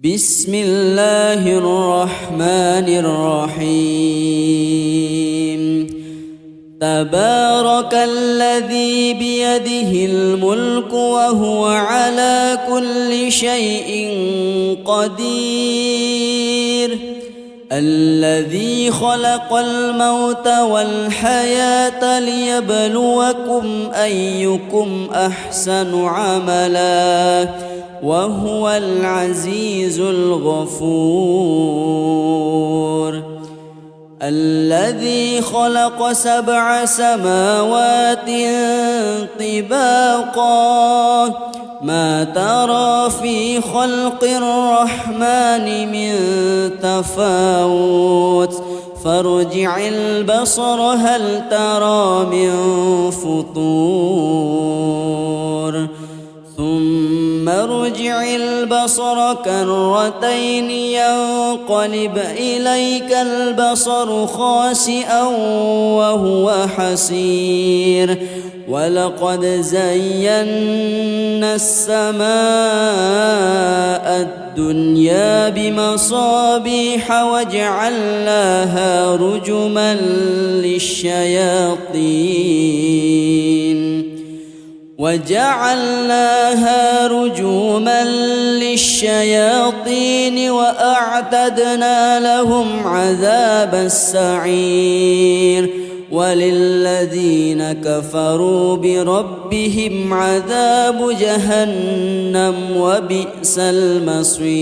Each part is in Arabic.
بسم الله الرحمن الرحيم تبارك الذي بيده الملك وهو على كل شيء قدير الذي خلق الموت والحياة ليبلوكم أيكم أحسن عملا وهو العزيز الغفور الذي خلق 7 سماوات طباقا ما ترى في خلق الرحمن من تفاوت فارجع البصر هل ترى من فطور ثم ارجع البصر كرتين ينقلب إليك البصر خاسئا وهو حسير ولقد زينا السماء الدنيا بمصابيح وجعلناها رجوما للشياطين وأعتدنا لهم عذاب السعير وللذين كفروا بربهم عذاب جهنم وبئس المصير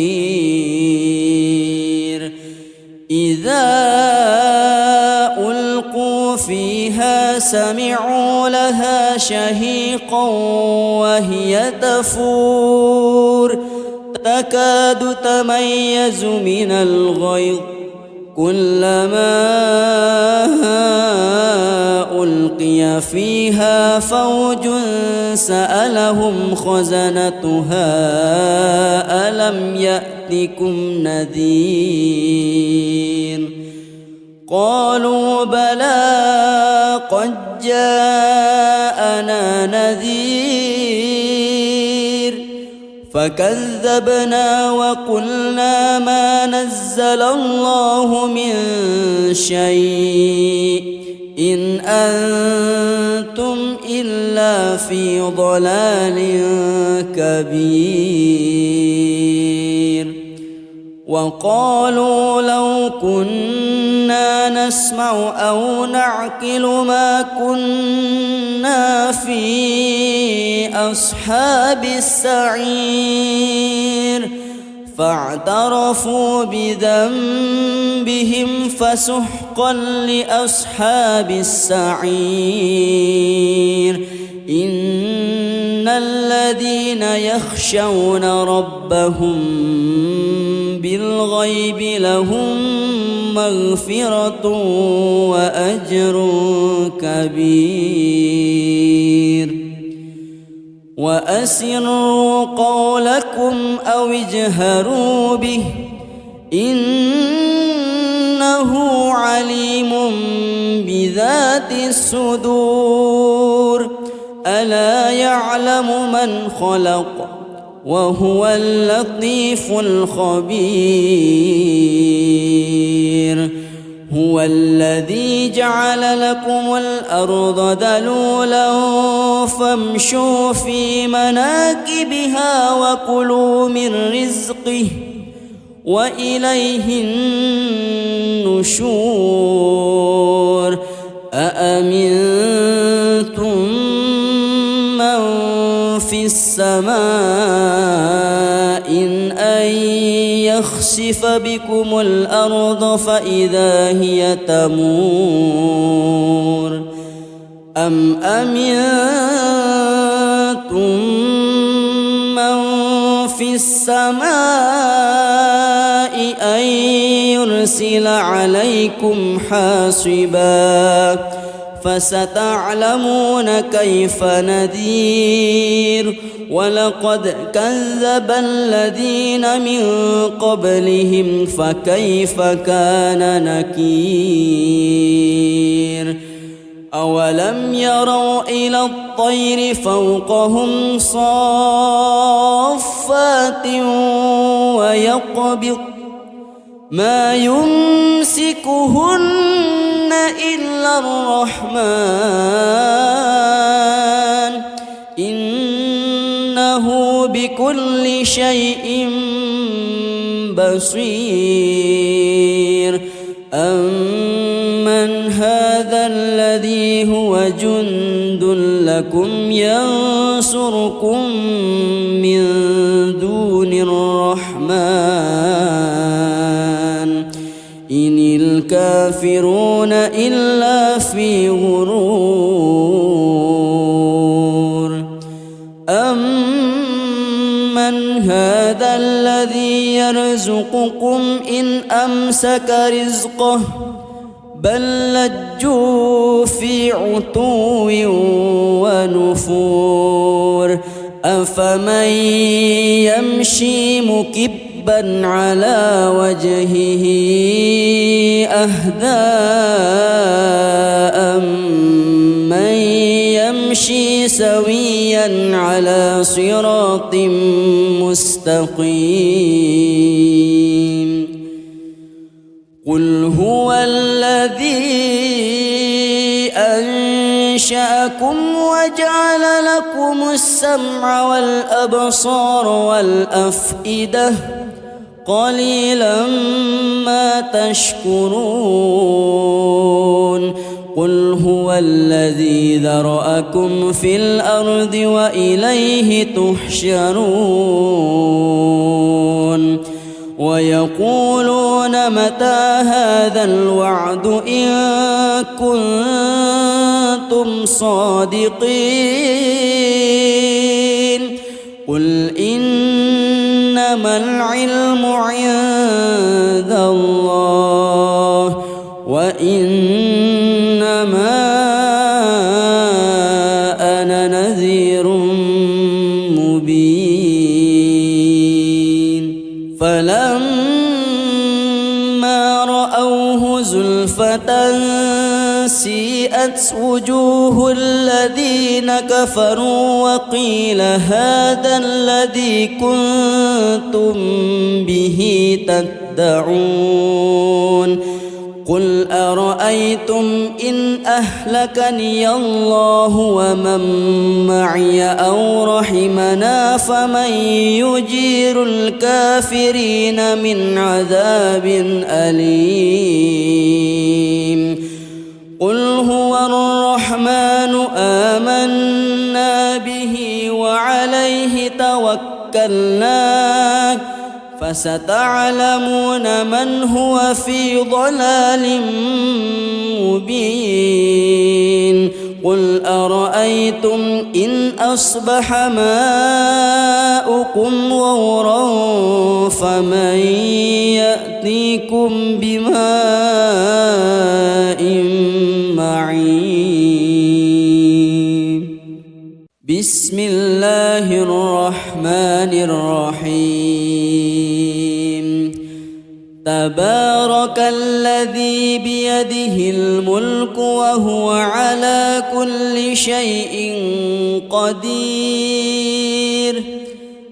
إذا ألقوا فيها سمعوا لها شهيقا وهي تفور تكاد تميز من الغيظ كلما ألقي فيها فوج سألهم خزنتها ألم يأتكم نذير قالوا بلى قد جاءنا نذير فكذبنا وقلنا ما نزل الله من شيء إن أنتم إلا في ضلال كبير وقالوا لو كنا نسمع أو نعقل ما كنا في أصحاب السعير فاعترفوا بذنبهم فسحقا لأصحاب السعير إن الذين يخشون ربهم بالغيب لهم مغفرة وأجر كبير وأسروا قولكم أو اجهروا به إنه عليم بذات الصدور ألا يعلم من خلق وهو اللطيف الخبير هو الذي جعل لكم الأرض ذلولا فامشوا في مناكبها وكلوا من رزقه وإليه النشور أأمنتم من في السماء أن يخسف بكم الأرض فإذا هي تمور أم أمنتم من في السماء أن يرسل عليكم حاصبا فستعلمون كيف نذير ولقد كذب الذين من قبلهم فكيف كان نكير أولم يروا إلى الطير فوقهم صافات صافات ويقبض ما يمسكهن إلا الرحمن إنه بكل شيء بصير أمن هذا الذي هو جند لكم ينصركم من دون الرحمن إن الكافرون إلا في غرور أمن هذا الذي يرزقكم إن أمسك رزقه بل لجوا في عتو ونفور أفمن يمشي مكبا على وجهه أهدى أمن يمشي سويا على صراط مستقيم قل هو الذي أنشأكم وجعل لكم السمع والأبصار والأفئدة قليلا ما تشكرون قل هو الذي ذرأكم في الأرض وإليه تحشرون ويقولون متى هذا الوعد إن كنتم صادقين قل إنما العلم عند الله وإنما أنا نذير مبين فلما رأوه زلفة سيئت وجوه الذين كفروا وقيل هذا الذي كنتم به تدعون قل أرأيتم إن أهلكني الله ومن معي أو رحمنا فمن يجير الكافرين من عذاب أليم قل هو الرحمن آمنا به وعليه توكلنا فستعلمون من هو في ضلال مبين قل أرأيتم إن أصبح ماؤكم غورا فمن يأتيكم بماء معين بسم الله الرحمن الرحيم تبارك الذي بيده الملك وهو على كل شيء قدير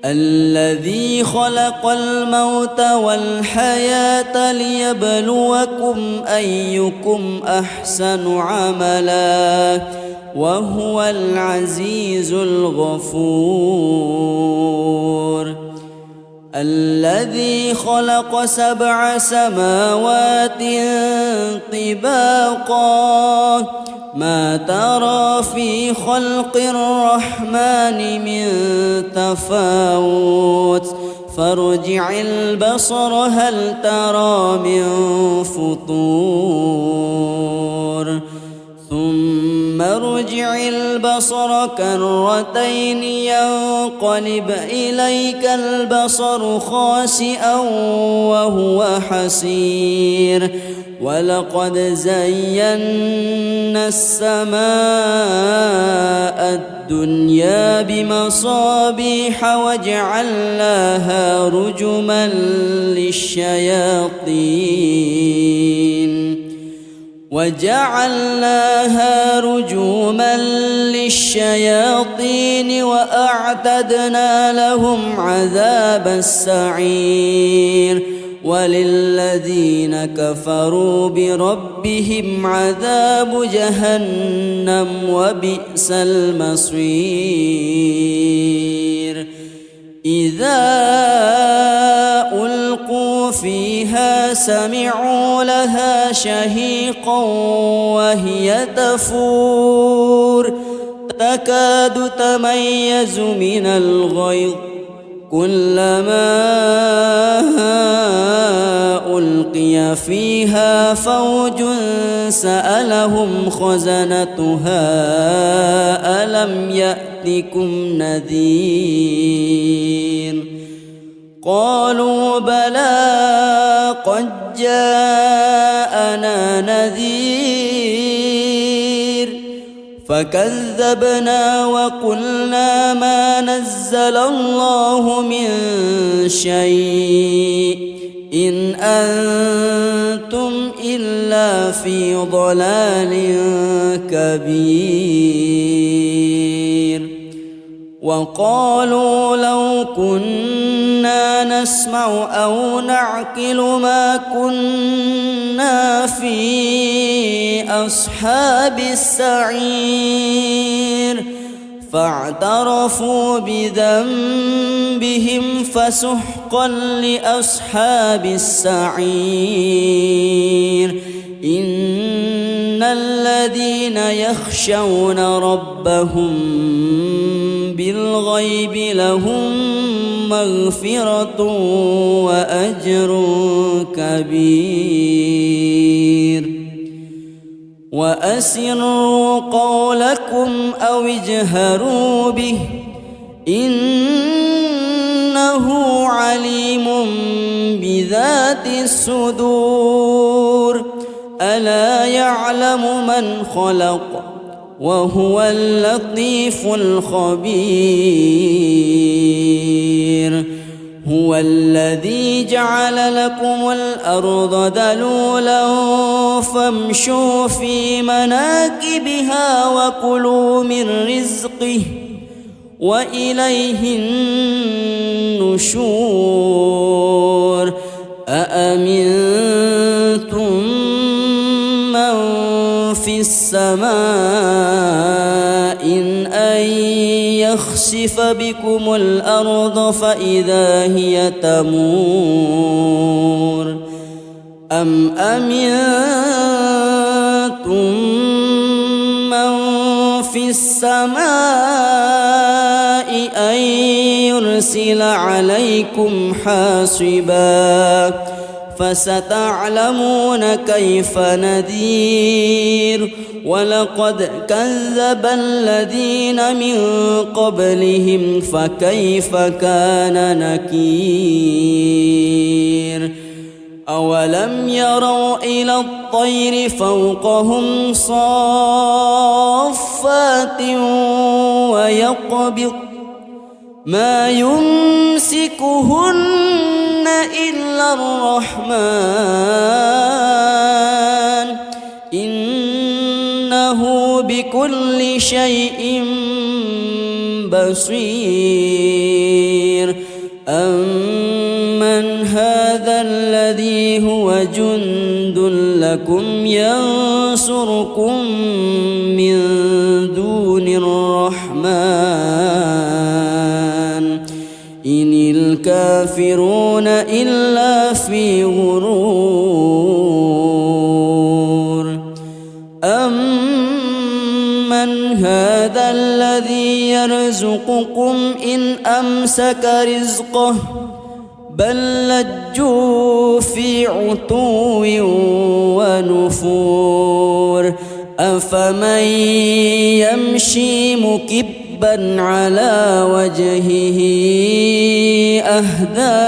الذي خلق الموت والحياة ليبلوكم أيكم أحسن عملا وهو العزيز الغفور الذي خلق 7 سماوات طباقا ما ترى في خلق الرحمن من تفاوت فارجع البصر هل ترى من فطور ثم ارجع البصر كرتين ينقلب إليك البصر خاسئا وهو حسير ولقد زينا السماء الدنيا بمصابيح وجعلناها رجما للشياطين وجعلناها رجوما للشياطين وأعتدنا لهم عذاب السعير وللذين كفروا بربهم عذاب جهنم وبئس المصير إذا ألقوا فيها سمعوا لها شهيقا وهي تفور تكاد تميز من الغيظ كلما ألقي فيها فوج سألهم خزنتها ألم يأتكم نذير قالوا بلى قد جاءنا نذير فكذبنا وقلنا ما نزل الله من شيء إن أنتم إلا في ضلال كبير وقالوا لو كنا نسمع أو نعقل ما كنا في أصحاب السعير فاعترفوا بذنبهم فسحقا لأصحاب السعير إن الذين يخشون ربهم بالغيب لهم مغفرة وأجر كبير وأسروا قولكم أو اجهروا به إنه عليم بذات الصدور ألا يعلم من خلق وهو اللطيف الخبير هو الذي جعل لكم الأرض ذلولا فامشوا في مناكبها وكلوا من رزقه وإليه النشور أأمنتم من في السماء أن يخسف بكم الأرض فإذا هي تمور أم أمنتم من في السماء أن يرسل عليكم حاصبا فستعلمون كيف نذير ولقد كذب الذين من قبلهم فكيف كان نكير أولم يروا إلى الطير فوقهم صافات ويقبض ما يمسكهن إلا الرحمن إنه بكل شيء بصير أمن هذا الذي هو جند لكم ينصركم من دون الرحمن إن الكافرون إلا في غرور أمن هذا الذي يرزقكم إن أمسك رزقه بل لجوا في عتو ونفور أفمن يمشي مكبا على وجهه أهدى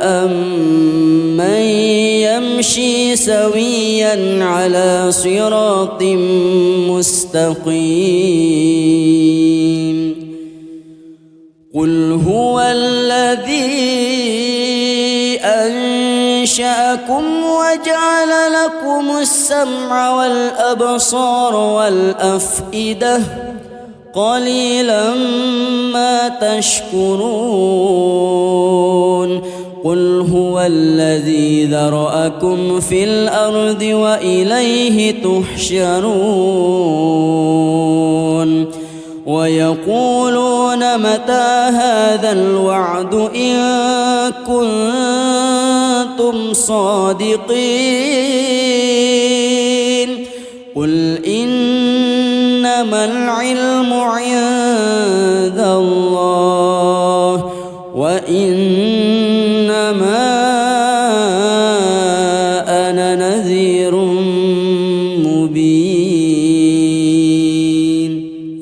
أمن يمشي سويا على صراط مستقيم قل هو الذي أنشأكم وجعل لكم السمع والأبصار والأفئدة قليلا ما تشكرون قل هو الذي ذرأكم في الأرض وإليه تحشرون ويقولون متى هذا الوعد إن كنتم صادقين قل إنما العلم عند الله وإنما أنا نذير مبين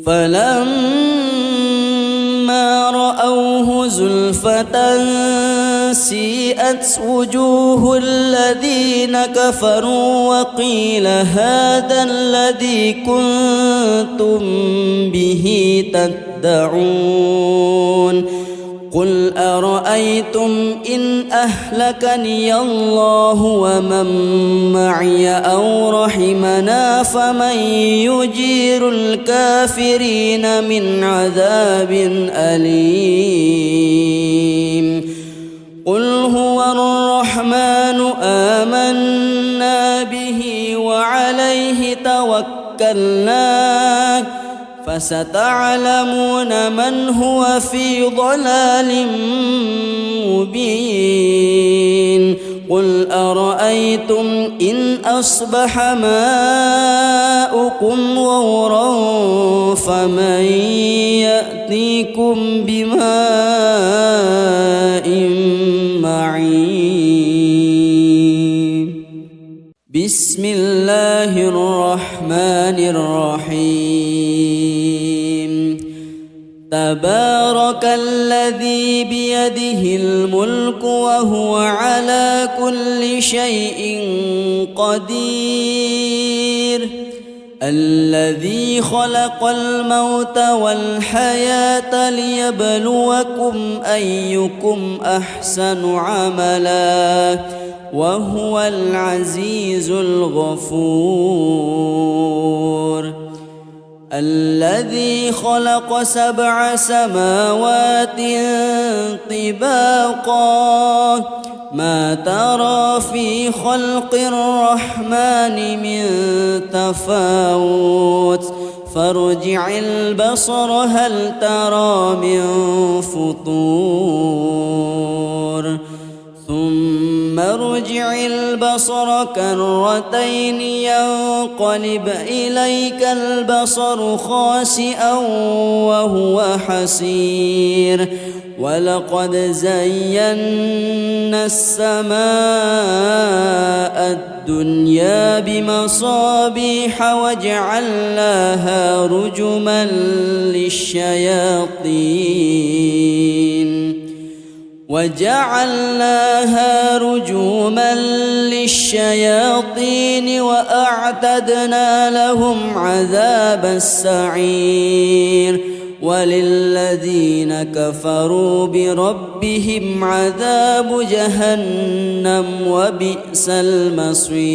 فلما رأوه زلفة سيئت وجوه الذين كفروا وقيل هذا الذي كنتم به تدعون قل أرأيتم إن أهلكني الله ومن معي أو رحمنا فمن يجير الكافرين من عذاب أليم قل هو الرحمن آمنا به وعليه توكلنا فستعلمون من هو في ضلال مبين قل أرأيتم إن أصبح ماؤكم غورا فمن يأتيكم بماء معين بسم الله الرحمن الرحيم تبارك الذي بيده الملك وهو على كل شيء قدير الذي خلق الموت والحياة ليبلوكم أيكم أحسن عملا وهو العزيز الغفور الذي خلق 7 سماوات طباقا ما ترى في خلق الرحمن من تفاوت فارجع البصر هل ترى من فطور ثم ارجع البصر كرتين ينقلب إليك البصر خاسئا وهو حسير ولقد زينا السماء الدنيا بمصابيح وجعلناها رجوما للشياطين وأعتدنا لهم عذاب السعير وللذين كفروا بربهم عذاب جهنم وبئس المصير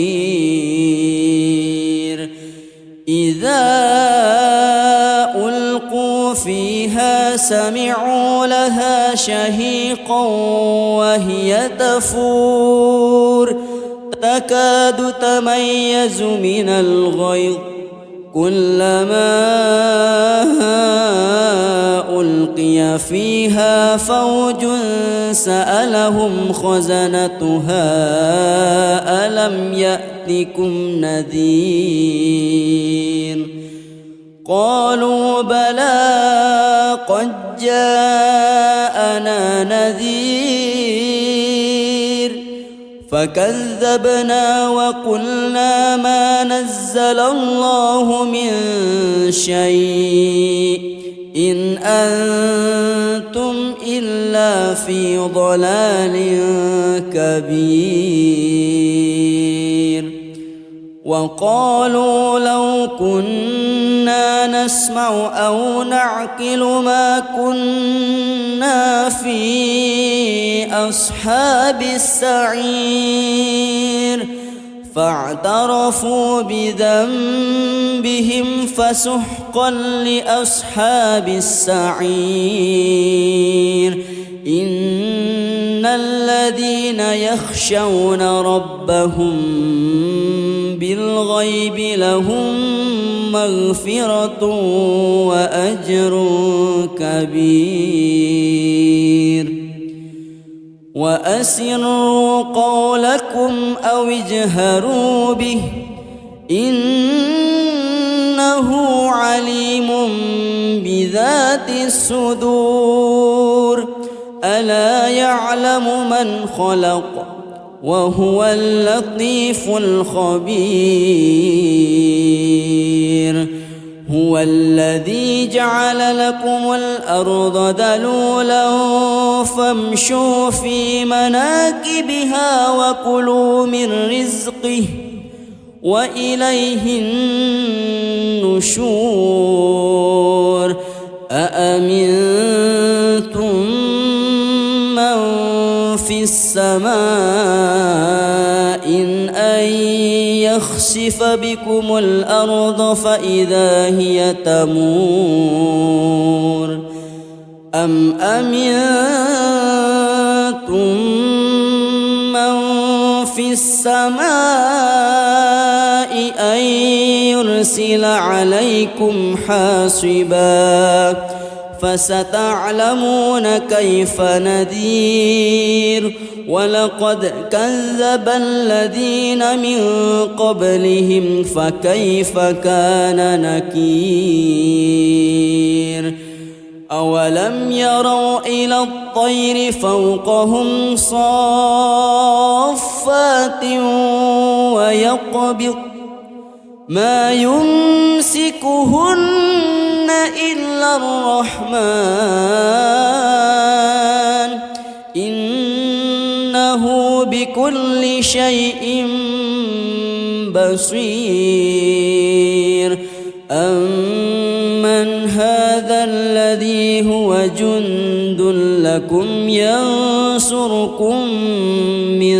إذا ألقوا فيها سمعوا لها شهيقا وهي تفور تكاد تميز من الغيظ كلما ألقي فيها فوج سألهم خزنتها ألم يأتكم نذير قالوا بلى قد جاءنا نذير فكذبنا وقلنا ما نزل الله من شيء إن أنتم إلا في ضلال كبير وقالوا لو كنا نسمع أو نعقل ما كنا في أصحاب السعير فاعترفوا بذنبهم فسحقا لأصحاب السعير إن الذين يخشون ربهم بالغيب لهم مغفرة وأجر كبير وأسروا قولكم أو اجهروا به إنه عليم بذات الصدور ألا يعلم من خلق وهو اللطيف الخبير هو الذي جعل لكم الأرض ذلولا فامشوا في مناكبها وكلوا من رزقه وإليه النشور أأمنتم من في السماء أن يخسف بكم الأرض فإذا هي تمور أم أمنتم من في السماء أن يرسل عليكم حاصبا فستعلمون كيف نذير ولقد كذب الذين من قبلهم فكيف كان نكير أولم يروا إلى الطير فوقهم صافات ويقبض ما يمسكهن إلا الرحمن إنه بكل شيء بصير أمن هذا الذي هو جند لكم ينصركم من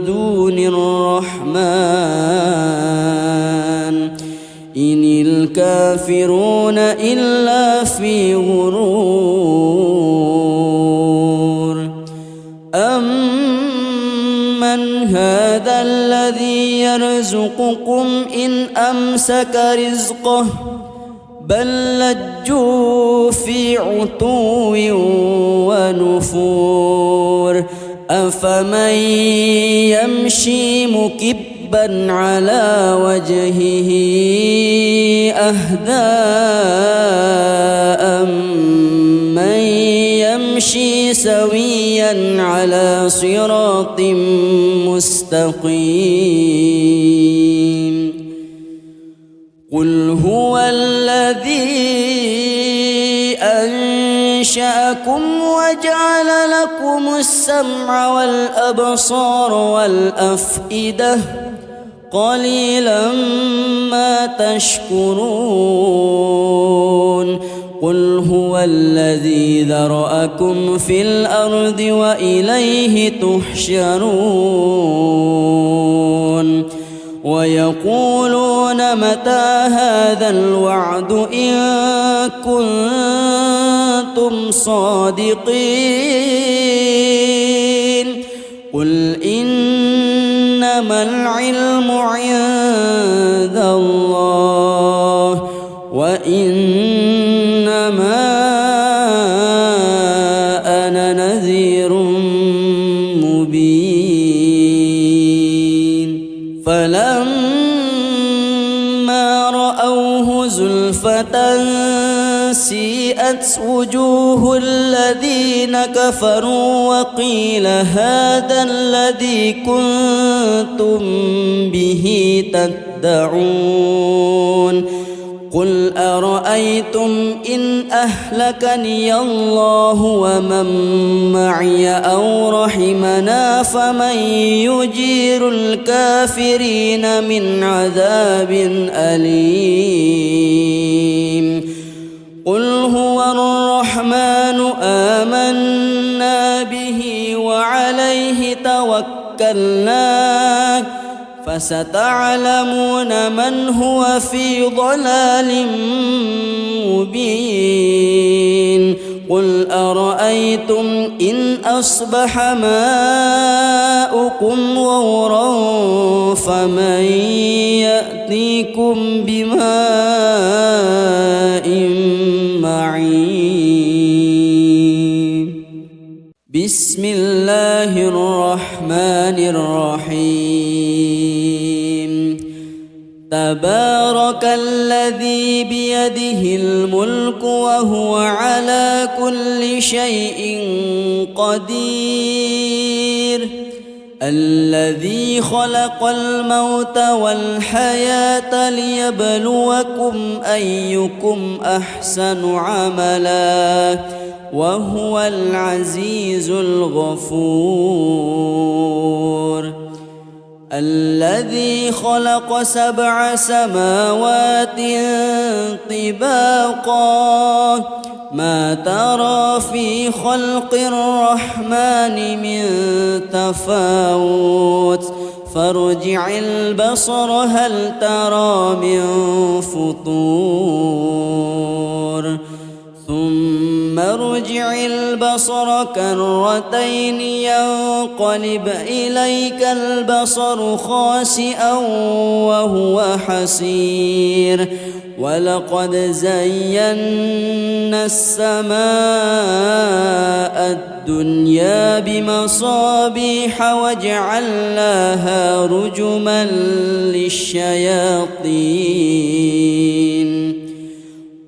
دون الرحمن إن الكافرون إلا في غرور أمن هذا الذي يرزقكم إن أمسك رزقه بل لجوا في عتو ونفور أفمن يمشي مكبا على وجهه أهدى أمن يمشي سويا على صراط مستقيم قل هو الذي أنشأكم وجعل لكم السمع والأبصار والأفئدة قليلا ما تشكرون قل هو الذي ذرأكم في الأرض وإليه تحشرون ويقولون متى هذا الوعد إن كنتم صادقين قل إنما العلم عند الله وإنما أنا نذير مبين فلما رأوه زلفة سيئت وجوه الذين كفروا وقيل هذا الذي كنتم به تدعون قل أرأيتم إن أهلكني الله ومن معي أو رحمنا فمن يجير الكافرين من عذاب أليم قل هو الرحمن آمنا به وعليه توكلنا فستعلمون من هو في ضلال مبين قل أرأيتم إن أصبح ماؤكم غورا فمن يأتيكم بماء معين بسم الله الرحمن الرحيم تبارك الذي بيده الملك وهو على كل شيء قدير الذي خلق الموت والحياة ليبلوكم أيكم أحسن عملا وهو العزيز الغفور الذي خلق 7 سماوات طباقا ما ترى في خلق الرحمن من تفاوت فارجع البصر هل ترى من فطور ثم ارجع البصر كرتين ينقلب إليك البصر خاسئا وهو حسير ولقد زينا السماء الدنيا بمصابيح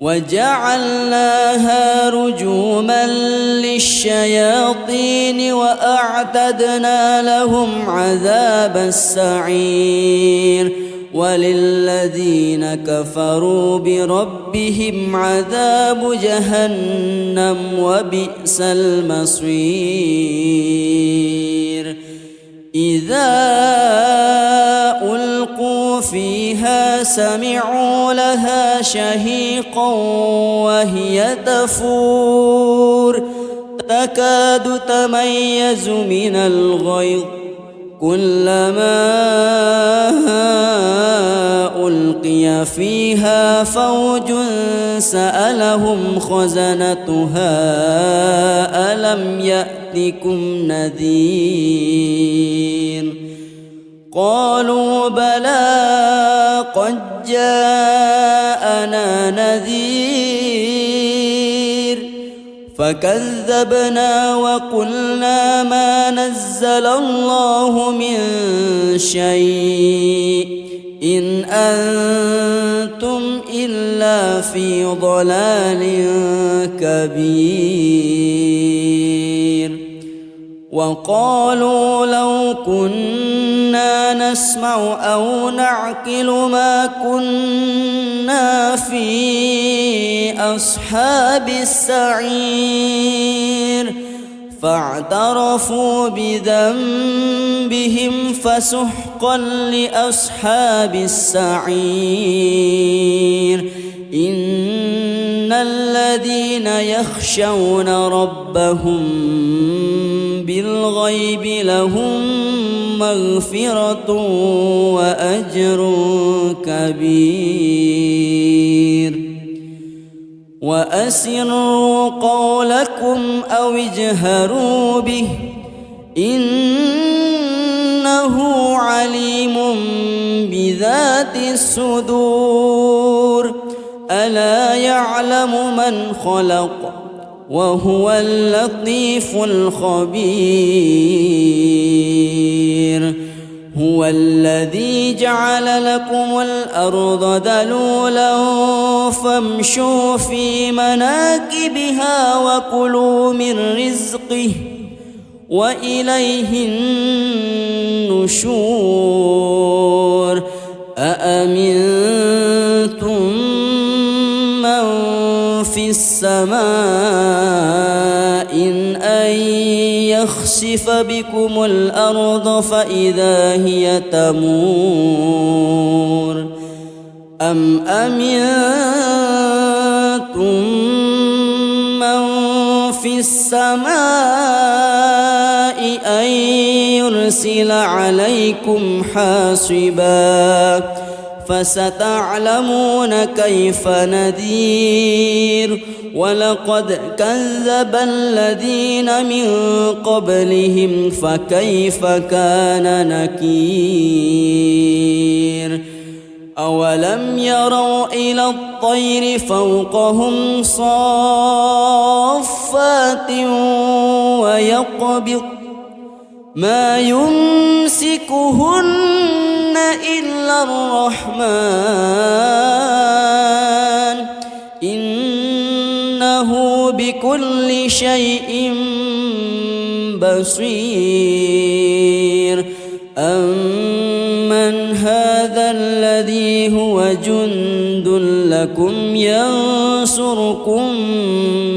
وجعلناها رجوما للشياطين وأعتدنا لهم عذاب السعير وللذين كفروا بربهم عذاب جهنم وبئس المصير إذا ألقوا فيها سمعوا لها شهيقا وهي تفور تكاد تميز من الغيظ كلما ألقي فيها فوج سألهم خزنتها ألم يأتكم نذير قالوا بلى قد جاءنا نذير فكذبنا وقلنا ما نزل الله من شيء إن أنتم إلا في ضلال كبير وقالوا لو كنا نسمع أو نعقل ما كنا في أصحاب السعير فاعترفوا بذنبهم فسحقا لأصحاب السعير إن الذين يخشون ربهم بالغيب لهم مغفرة وأجر كبير وأسروا قولكم أو اجهروا به إنه عليم بذات الصدور ألا يعلم من خلق وهو اللطيف الخبير هو الذي جعل لكم الأرض ذلولا فامشوا في مناكبها وكلوا من رزقه وإليه النشور أأمنتم في السماء أن يخسف بكم الأرض فإذا هي تمور أم أمنتم من في السماء أن يرسل عليكم حاصبا فستعلمون كيف نذير ولقد كذب الذين من قبلهم فكيف كان نكير أولم يروا إلى الطير فوقهم صافات ويقبض ما يمسكهن إلا الرحمن إنه بكل شيء بصير أمن هذا الذي هو جند لكم ينصركم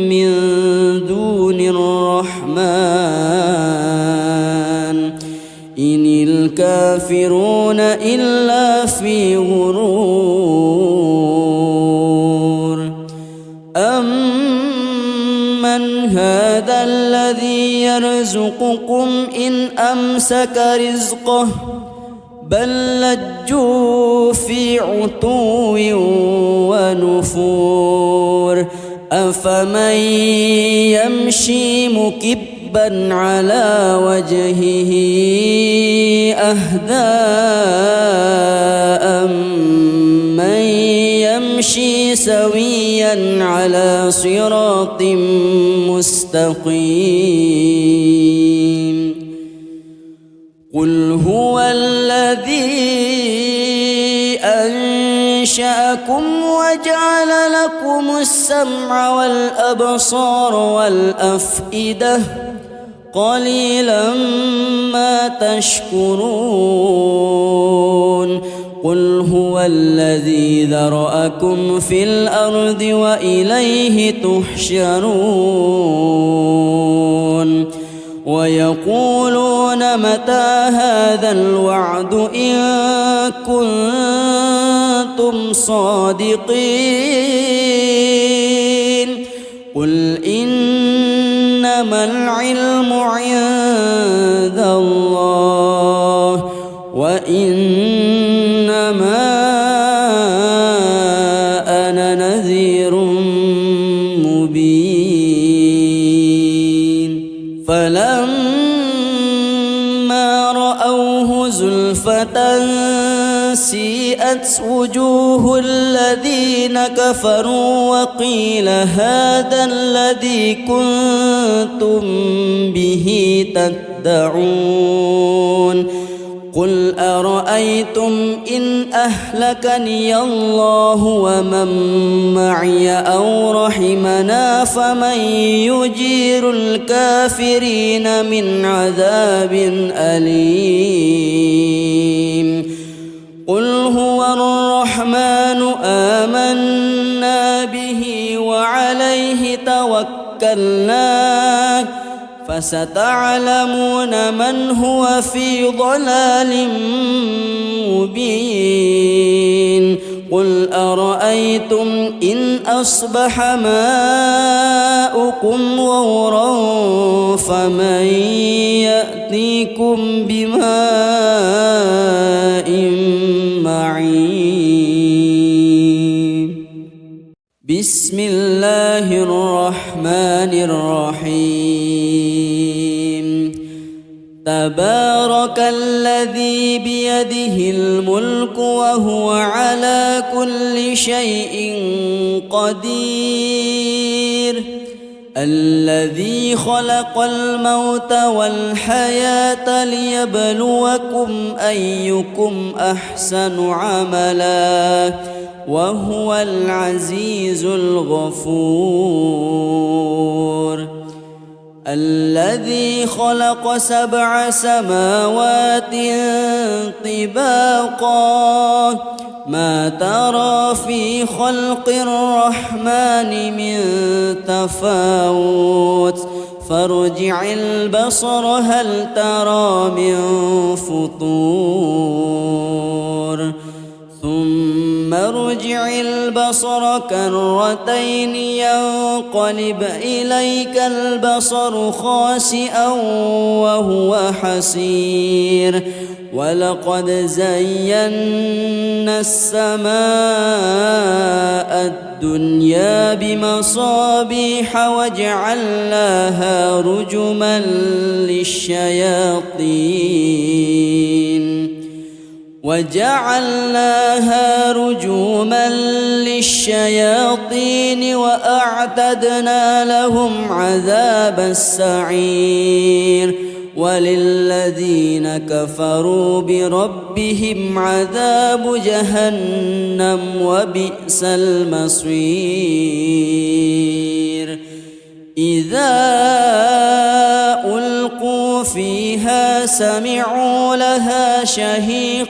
من دون الرحمن إن الكافرون إلا في غرور أمن هذا الذي يرزقكم إن أمسك رزقه بل لجوا في عتو ونفور أفمن يمشي مكبا على وجهه أهدى أمن يمشي سويا على صراط مستقيم قل هو الذي أنشأكم وجعل لكم السمع والأبصار والأفئدة قليلا ما تشكرون قل هو الذي ذرأكم في الأرض وإليه تحشرون ويقولون متى هذا الوعد إن كنتم صادقين قل إنما العلم عند الله وإنما أنا نذير مبين فلما رأوه زلفة سيئت وجوه الذين كفروا وقيل هذا الذي كنتم به تدعون قل أرأيتم إن أهلكني الله ومن معي أو رحمنا فمن يجير الكافرين من عذاب أليم قل هو الرحمن آمنا به وعليه توكلنا فستعلمون من هو في ضلال مبين قل أرأيتم إن أصبح ماؤكم غورا فمن يأتيكم بماء معين بسم الله الرحمن الرحيم تبارك الذي بيده الملك وهو على كل شيء قدير الذي خلق الموت والحياة ليبلوكم أيكم أحسن عملا وهو العزيز الغفور الذي خلق 7 سماوات طباقا ما ترى في خلق الرحمن من تفاوت فارجع البصر هل ترى من فطور ثم ارجع البصر كرتين ينقلب إليك البصر خاسئا وهو حسير ولقد زينا السماء الدنيا بمصابيح وجعلناها رجوما للشياطين وأعتدنا لهم عذاب السعير وللذين كفروا بربهم عذاب جهنم وبئس المصير إذا ألقوا فيها سمعوا لها شهيقا